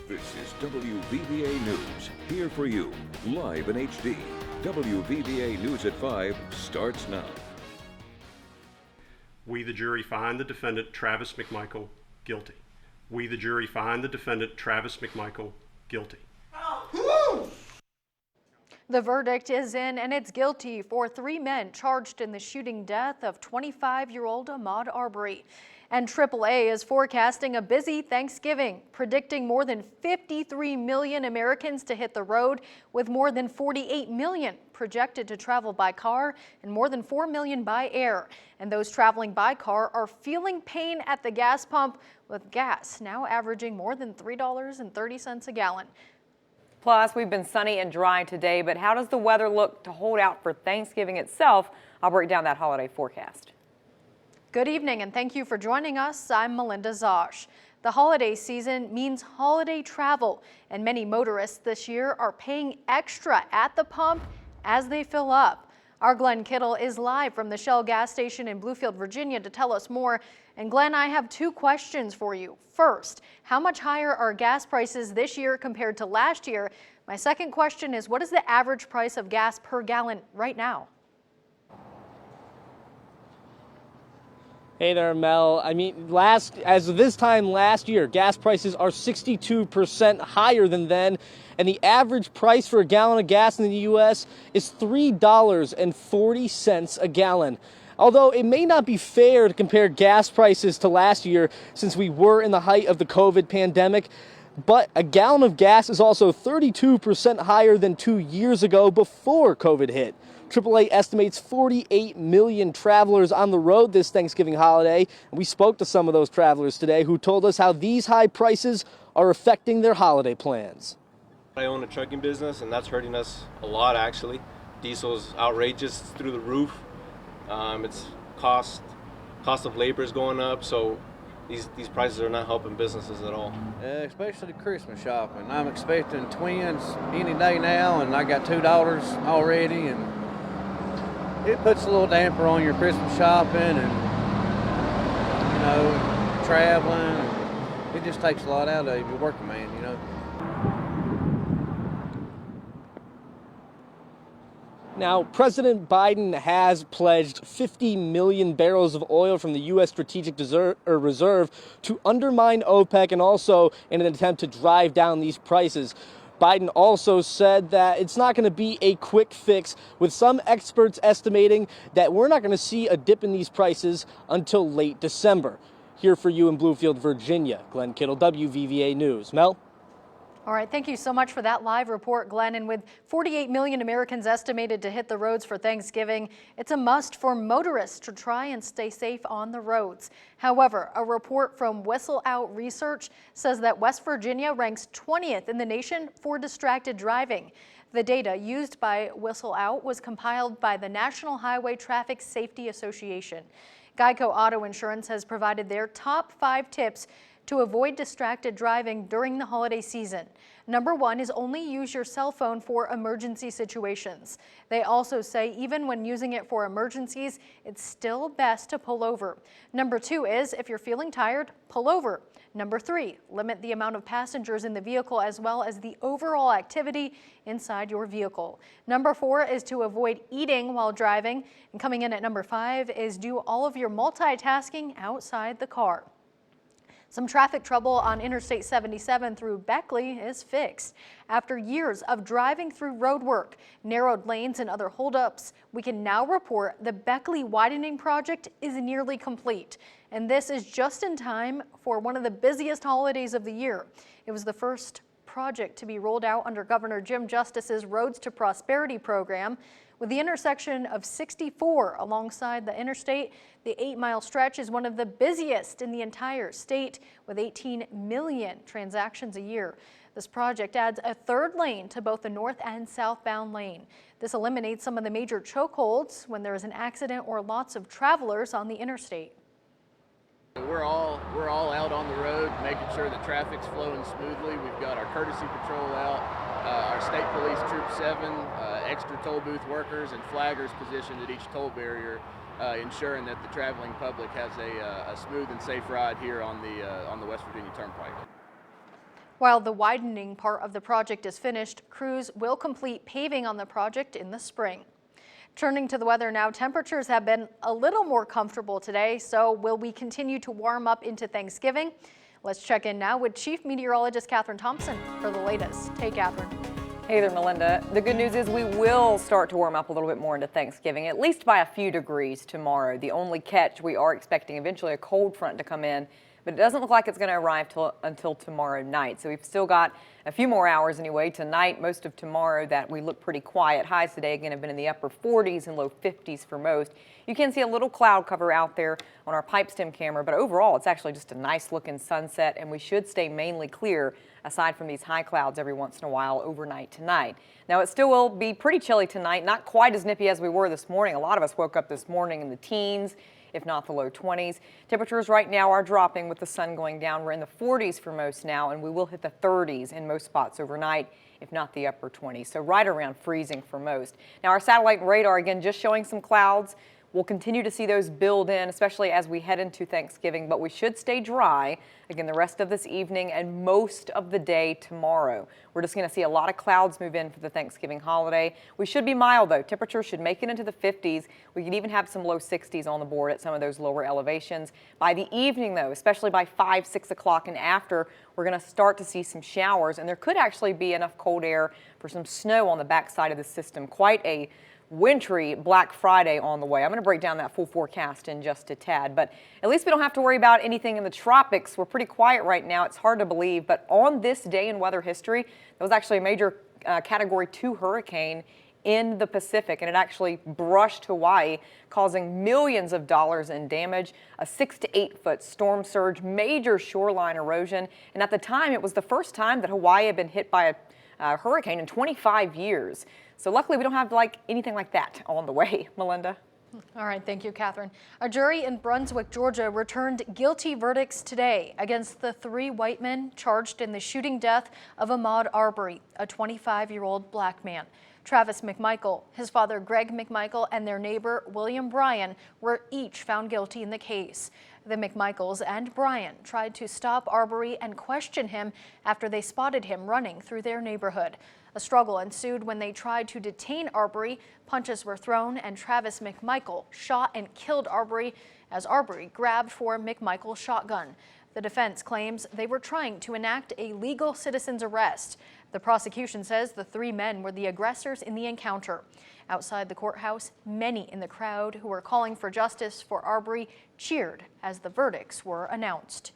This is WVVA News, here for you, live in HD. WVVA News at 5 starts now. We, the jury, find the defendant, Travis McMichael, guilty. We, the jury, find the defendant, Travis McMichael, guilty. The verdict is in, and it's guilty for 3 men charged in the shooting death of 25-year-old Ahmaud Arbery. And AAA is forecasting a busy Thanksgiving, predicting more than 53 million Americans to hit the road, with more than 48 million projected to travel by car and more than 4 million by air. And those traveling by car are feeling pain at the gas pump, with gas now averaging more than $3.30 a gallon. Plus, we've been sunny and dry today, but how does the weather look to hold out for Thanksgiving itself? I'll break down that holiday forecast. Good evening, and thank you for joining us. I'm Melinda Zosh. The holiday season means holiday travel, and many motorists this year are paying extra at the pump as they fill up. Our Glenn Kittle is live from the Shell gas station in Bluefield, Virginia to tell us more. And Glenn, I have 2 questions for you. First, how much higher are gas prices this year compared to last year? My second question is, what is the average price of gas per gallon right now? Hey there, Mel. As of this time last year, gas prices are 62% higher than then, and the average price for a gallon of gas in the U.S. is $3.40 a gallon. Although it may not be fair to compare gas prices to last year since we were in the height of the COVID pandemic, but a gallon of gas is also 32% higher than 2 years ago before COVID hit. AAA estimates 48 million travelers on the road this Thanksgiving holiday. And we spoke to some of those travelers today who told us how these high prices are affecting their holiday plans. I own a trucking business, and that's hurting us a lot, actually. Diesel's outrageous, it's through the roof. It's cost of labor is going up, so these prices are not helping businesses at all. Especially Christmas shopping. I'm expecting twins any day now, and I got 2 daughters already, and it puts a little damper on your Christmas shopping and, traveling. It just takes a lot out of you, you're a working man, Now, President Biden has pledged 50 million barrels of oil from the U.S. Strategic Reserve to undermine OPEC, and also in an attempt to drive down these prices. Biden also said that it's not going to be a quick fix, with some experts estimating that we're not going to see a dip in these prices until late December. Here for you in Bluefield, Virginia, Glenn Kittle, WVVA News. Mel? All right, thank you so much for that live report, Glenn. And with 48 million Americans estimated to hit the roads for Thanksgiving, it's a must for motorists to try and stay safe on the roads. However, a report from Whistle Out Research says that West Virginia ranks 20th in the nation for distracted driving. The data used by Whistle Out was compiled by the National Highway Traffic Safety Association. Geico Auto Insurance has provided their top 5 tips to avoid distracted driving during the holiday season. Number 1 is only use your cell phone for emergency situations. They also say even when using it for emergencies, it's still best to pull over. Number 2 is if you're feeling tired, pull over. Number 3, limit the amount of passengers in the vehicle as well as the overall activity inside your vehicle. Number 4 is to avoid eating while driving. And coming in at number 5 is do all of your multitasking outside the car. Some traffic trouble on Interstate 77 through Beckley is fixed. After years of driving through road work, narrowed lanes, and other holdups, we can now report the Beckley widening project is nearly complete. And this is just in time for one of the busiest holidays of the year. It was the first project to be rolled out under Governor Jim Justice's Roads to Prosperity program. With the intersection of 64 alongside the interstate, the 8-mile stretch is one of the busiest in the entire state, with 18 million transactions a year. This project adds a 3rd lane to both the north and southbound lane. This eliminates some of the major chokeholds when there is an accident or lots of travelers on the interstate. We're all out on the road, making sure that traffic's flowing smoothly. We've got our courtesy patrol out, our state police troop 7, extra toll booth workers and flaggers positioned at each toll barrier, ensuring that the traveling public has a smooth and safe ride here on the West Virginia Turnpike. While the widening part of the project is finished, crews will complete paving on the project in the spring. Turning to the weather now, temperatures have been a little more comfortable today, so will we continue to warm up into Thanksgiving? Let's check in now with Chief Meteorologist Catherine Thompson for the latest. Hey, Catherine. Hey there, Melinda. The good news is we will start to warm up a little bit more into Thanksgiving, at least by a few degrees tomorrow. The only catch, we are expecting eventually a cold front to come in, but it doesn't look like it's going to arrive until tomorrow night. So we've still got a few more hours anyway. Tonight, most of tomorrow, that we look pretty quiet. Highs today, again, have been in the upper 40s and low 50s for most. You can see a little cloud cover out there on our pipe stem camera, but overall, it's actually just a nice looking sunset, and we should stay mainly clear aside from these high clouds every once in a while overnight tonight. Now, it still will be pretty chilly tonight, not quite as nippy as we were this morning. A lot of us woke up this morning in the teens, if not the low 20s. Temperatures right now are dropping with the sun going down. We're in the 40s for most now, and we will hit the 30s in most spots overnight, if not the upper 20s. So right around freezing for most. Now, our satellite radar, again, just showing some clouds. We'll continue to see those build in, especially as we head into Thanksgiving, but we should stay dry again the rest of this evening and most of the day tomorrow. We're just going to see a lot of clouds move in for the Thanksgiving holiday. We should be mild, though. Temperatures should make it into the 50s. We could even have some low 60s on the board at some of those lower elevations. By the evening, though, especially by 5, 6 o'clock and after, we're going to start to see some showers, and there could actually be enough cold air for some snow on the backside of the system. Quite a wintry Black Friday on the way. I'm going to break down that full forecast in just a tad, but at least we don't have to worry about anything in the tropics. We're pretty quiet right now. It's hard to believe, but on this day in weather history, there was actually a major Category 2 hurricane in the Pacific, and it actually brushed Hawaii, causing millions of dollars in damage, a 6 to 8 foot storm surge, major shoreline erosion, and at the time, it was the first time that Hawaii had been hit by a hurricane in 25 years. So luckily, we don't have anything like that on the way. Melinda? All right, thank you, Catherine. A jury in Brunswick, Georgia returned guilty verdicts today against the 3 white men charged in the shooting death of Ahmaud Arbery, a 25-year-old black man. Travis McMichael, his father Greg McMichael, and their neighbor William Bryan were each found guilty in the case. The McMichaels and Bryan tried to stop Arbery and question him after they spotted him running through their neighborhood. A struggle ensued when they tried to detain Arbery. Punches were thrown, and Travis McMichael shot and killed Arbery as Arbery grabbed for McMichael's shotgun. The defense claims they were trying to enact a legal citizen's arrest. The prosecution says the 3 men were the aggressors in the encounter. Outside the courthouse, many in the crowd who were calling for justice for Arbery cheered as the verdicts were announced.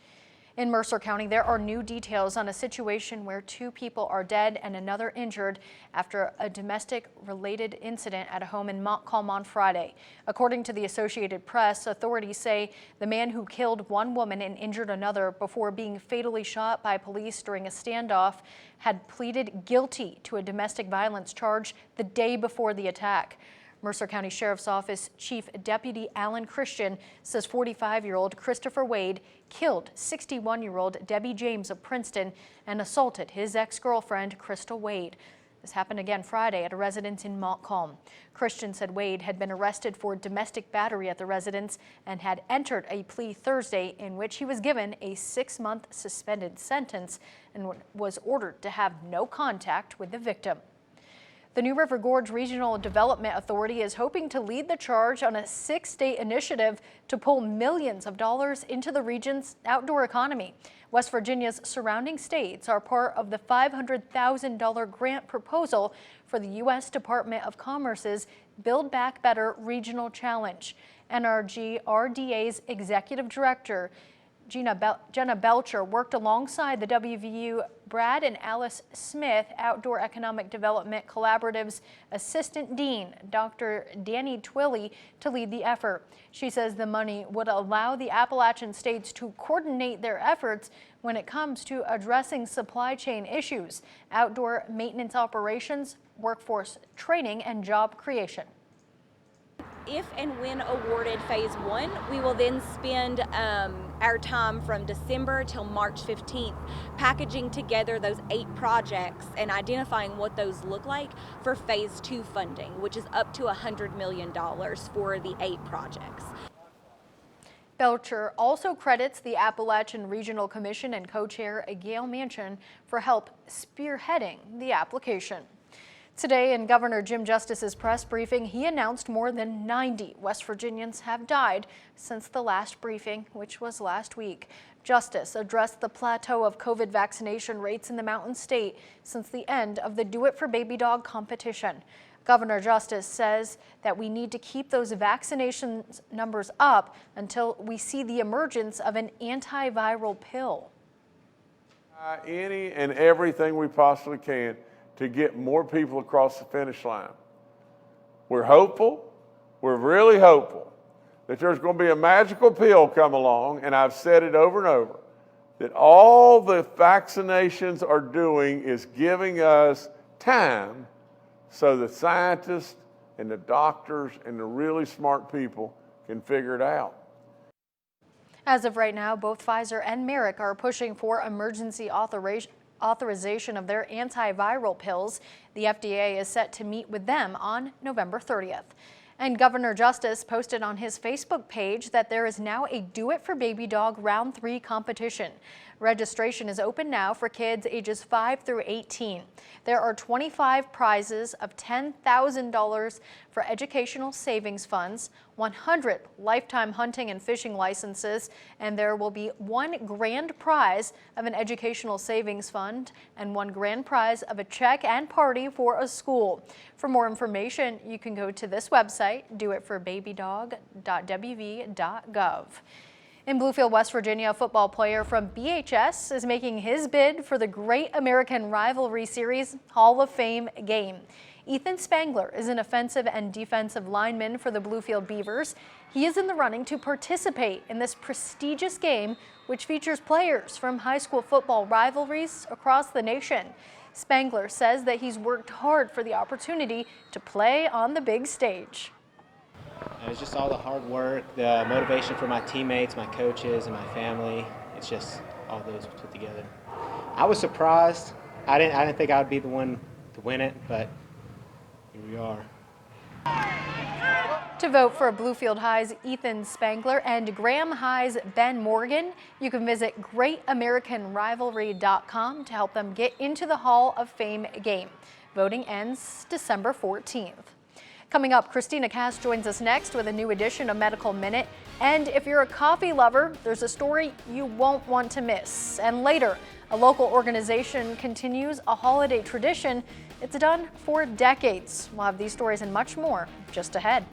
In Mercer County, there are new details on a situation where 2 people are dead and another injured after a domestic-related incident at a home in Montcalm on Friday. According to the Associated Press, authorities say the man who killed 1 woman and injured another before being fatally shot by police during a standoff had pleaded guilty to a domestic violence charge the day before the attack. Mercer County Sheriff's Office Chief Deputy Alan Christian says 45-year-old Christopher Wade killed 61-year-old Debbie James of Princeton and assaulted his ex-girlfriend Crystal Wade. This happened again Friday at a residence in Montcalm. Christian said Wade had been arrested for domestic battery at the residence and had entered a plea Thursday in which he was given a 6-month suspended sentence and was ordered to have no contact with the victim. The New River Gorge Regional Development Authority is hoping to lead the charge on a 6-state initiative to pull millions of dollars into the region's outdoor economy. West Virginia's surrounding states are part of the $500,000 grant proposal for the U.S. Department of Commerce's Build Back Better Regional Challenge. NRG RDA's Executive Director Jenna Belcher worked alongside the WVU Brad and Alice Smith Outdoor Economic Development Collaborative's Assistant Dean, Dr. Danny Twilley, to lead the effort. She says the money would allow the Appalachian states to coordinate their efforts when it comes to addressing supply chain issues, outdoor maintenance operations, workforce training, and job creation. If and when awarded Phase 1, we will then spend our time from December till March 15th packaging together those 8 projects and identifying what those look like for Phase 2 funding, which is up to $100 million for the 8 projects. Belcher also credits the Appalachian Regional Commission and co-chair Gail Manchin for help spearheading the application. Today, in Governor Jim Justice's press briefing, he announced more than 90 West Virginians have died since the last briefing, which was last week. Justice addressed the plateau of COVID vaccination rates in the Mountain State since the end of the Do It for Baby Dog competition. Governor Justice says that we need to keep those vaccination numbers up until we see the emergence of an antiviral pill. Any and everything we possibly can to get more people across the finish line. We're hopeful, we're really hopeful that there's going to be a magical pill come along, and I've said it over and over, that all the vaccinations are doing is giving us time so the scientists and the doctors and the really smart people can figure it out. As of right now, both Pfizer and Merck are pushing for emergency authorization of their antiviral pills. The FDA is set to meet with them on November 30th. And Governor Justice posted on his Facebook page that there is now a Do It for Baby Dog Round 3 competition. Registration is open now for kids ages 5 through 18. There are 25 prizes of $10,000 for educational savings funds, 100 lifetime hunting and fishing licenses, and there will be one grand prize of an educational savings fund and one grand prize of a check and party for a school. For more information, you can go to this website, doitforbabydog.wv.gov. In Bluefield, West Virginia, a football player from BHS is making his bid for the Great American Rivalry Series Hall of Fame game. Ethan Spangler is an offensive and defensive lineman for the Bluefield Beavers. He is in the running to participate in this prestigious game, which features players from high school football rivalries across the nation. Spangler says that he's worked hard for the opportunity to play on the big stage. It was just all the hard work, the motivation for my teammates, my coaches, and my family. It's just all those put together. I was surprised. I didn't think I would be the one to win it, but here we are. To vote for Bluefield High's Ethan Spangler and Graham High's Ben Morgan, you can visit GreatAmericanRivalry.com to help them get into the Hall of Fame game. Voting ends December 14th. Coming up, Christina Cass joins us next with a new edition of Medical Minute. And if you're a coffee lover, there's a story you won't want to miss. And later, a local organization continues a holiday tradition. It's done for decades. We'll have these stories and much more just ahead.